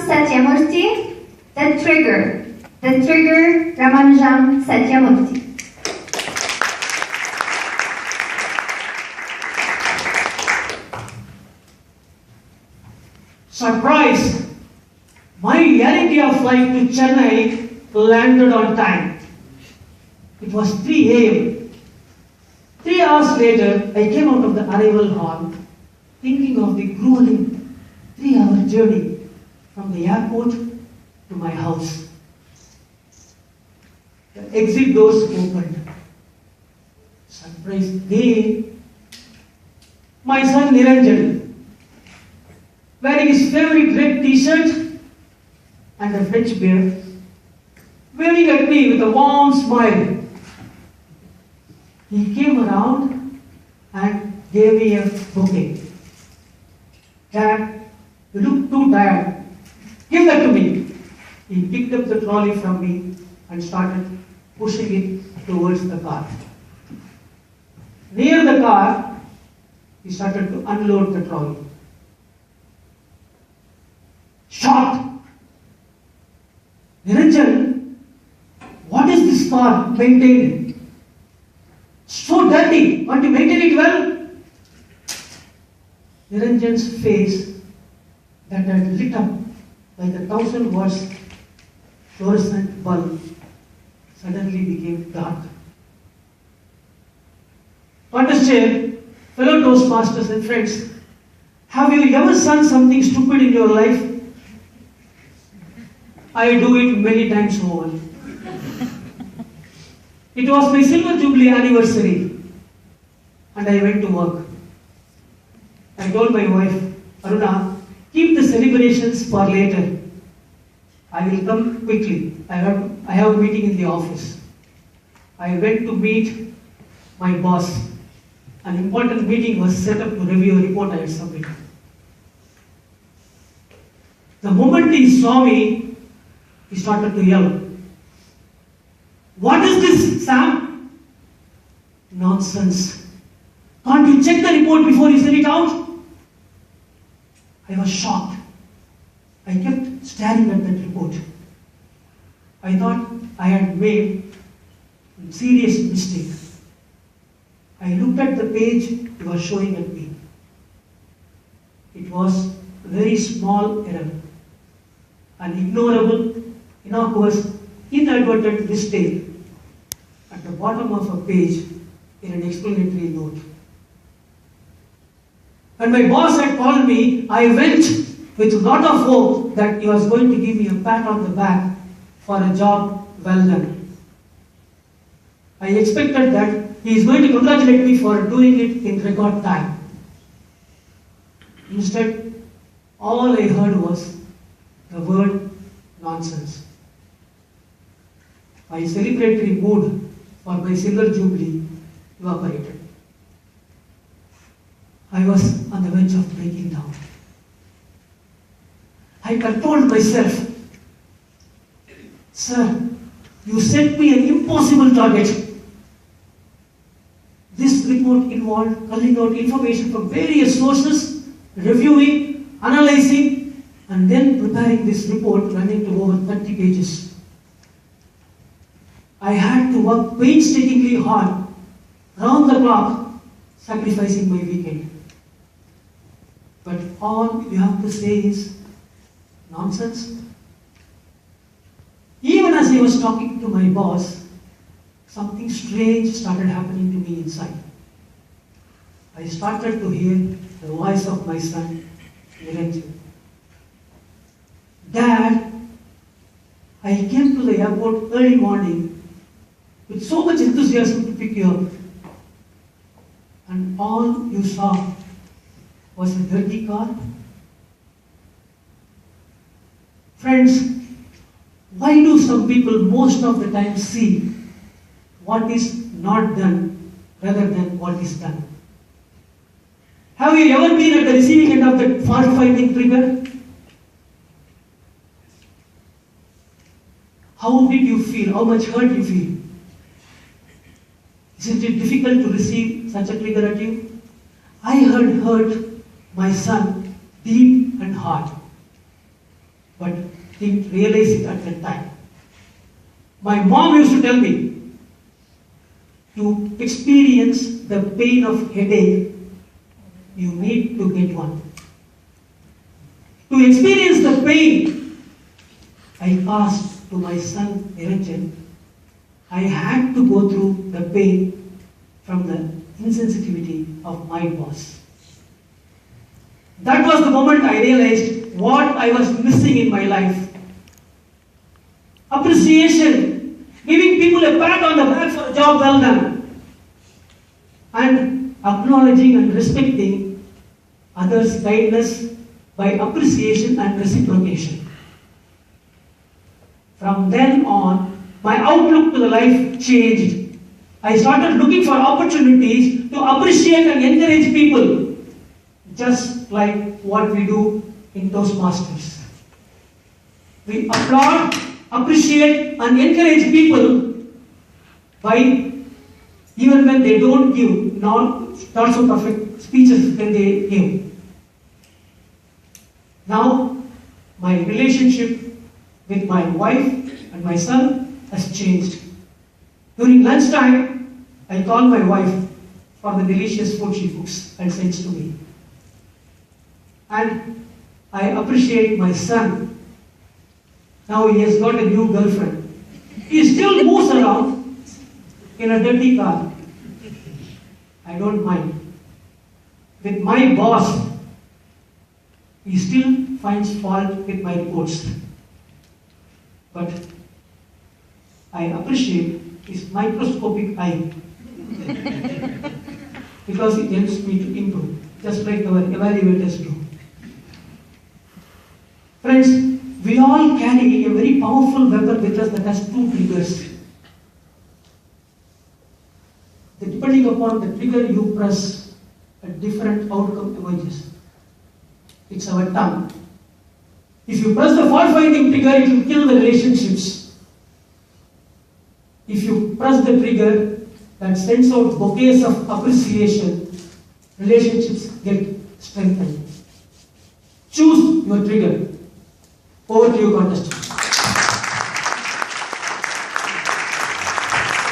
Sathyamurthy, the trigger Ramanujam Sathyamurthy. Surprise! My Air India flight to Chennai landed on time. It was 3 a.m. 3 hours later, I came out of the arrival hall thinking of the grueling 3-hour journey from the airport to my house. The exit doors opened. Surprise day! My son Niranjan, wearing his favorite red t-shirt and a French beard, waving at me with a warm smile. He came around and gave me a bouquet. Dad, you look too tired. Give that to me. He picked up the trolley from me and started pushing it towards the car. Near the car, he started to unload the trolley. Shocked! Niranjan, what is this car maintained? So dirty, can't you maintain it well? Niranjan's face that had lit up like a 1,000 watts fluorescent bulb suddenly became dark. Understand, fellow Toastmasters and friends, have you ever done something stupid in your life? I do it many times over. It was my Silver Jubilee anniversary and I went to work. I told my wife, Aruna, keep the celebrations for later. I will come quickly. I have a meeting in the office. I went to meet my boss. An important meeting was set up to review a report I had submitted. The moment he saw me, he started to yell. What is this, Sam? Nonsense. Can't you check the report before you send it out? I was shocked. I kept staring at that report. I thought I had made a serious mistake. I looked at the page he was showing at me. It was a very small error. An ignorable, innocuous, inadvertent mistake at the bottom of a page in an explanatory note. When my boss had called me, I went with a lot of hope that he was going to give me a pat on the back for a job well done. I expected that he is going to congratulate me for doing it in record time. Instead, all I heard was the word nonsense. My celebratory mood for my Silver Jubilee evaporated. I was on the verge of breaking down. I controlled myself. Sir, you set me an impossible target. This report involved culling out information from various sources, reviewing, analyzing, and then preparing this report running to over 30 pages. I had to work painstakingly hard, round the clock, sacrificing my weekend. But all you have to say is nonsense. Even as I was talking to my boss, something strange started happening to me inside. I started to hear the voice of my son, Niranjan. Dad, I came to the airport early morning with so much enthusiasm to pick you up. And all you saw was a dirty car. Friends, why do some people most of the time see what is not done rather than what is done? Have you ever been at the receiving end of that fault-finding trigger? How did you feel? How much hurt you feel? Isn't it difficult to receive such a trigger at you? I had hurt my son deep and hard. but didn't realize it at that time. My mom used to tell me, to experience the pain of headache, you need to get one. To experience the pain I passed to my son Niranjan, I had to go through the pain from the insensitivity of my boss. That was the moment I realized what I was missing in my life. Appreciation, giving people a pat on the back for a job well done, and acknowledging and respecting others' kindness by appreciation and reciprocation. From then on, my outlook to the life changed. I started looking for opportunities to appreciate and encourage people, just like what we do in Toastmasters. We applaud, appreciate, and encourage people by, even when they don't give not so perfect speeches when they give. Now, my relationship with my wife and my son has changed. During lunchtime, I call my wife for the delicious food she cooks and sends to me. And I appreciate my son. Now he has got a new girlfriend. He still moves around in a dirty car. I don't mind. With my boss, he still finds fault with my reports. But I appreciate his microscopic eye because it helps me to improve, just like our evaluators do. Friends, we all carry a very powerful weapon with us that has two triggers. Depending upon the trigger you press, a different outcome emerges. It's our tongue. If you press the fault-finding trigger, it will kill the relationships. If you press the trigger that sends out bouquets of appreciation, relationships get strengthened. Choose your trigger. Over to you, contestant.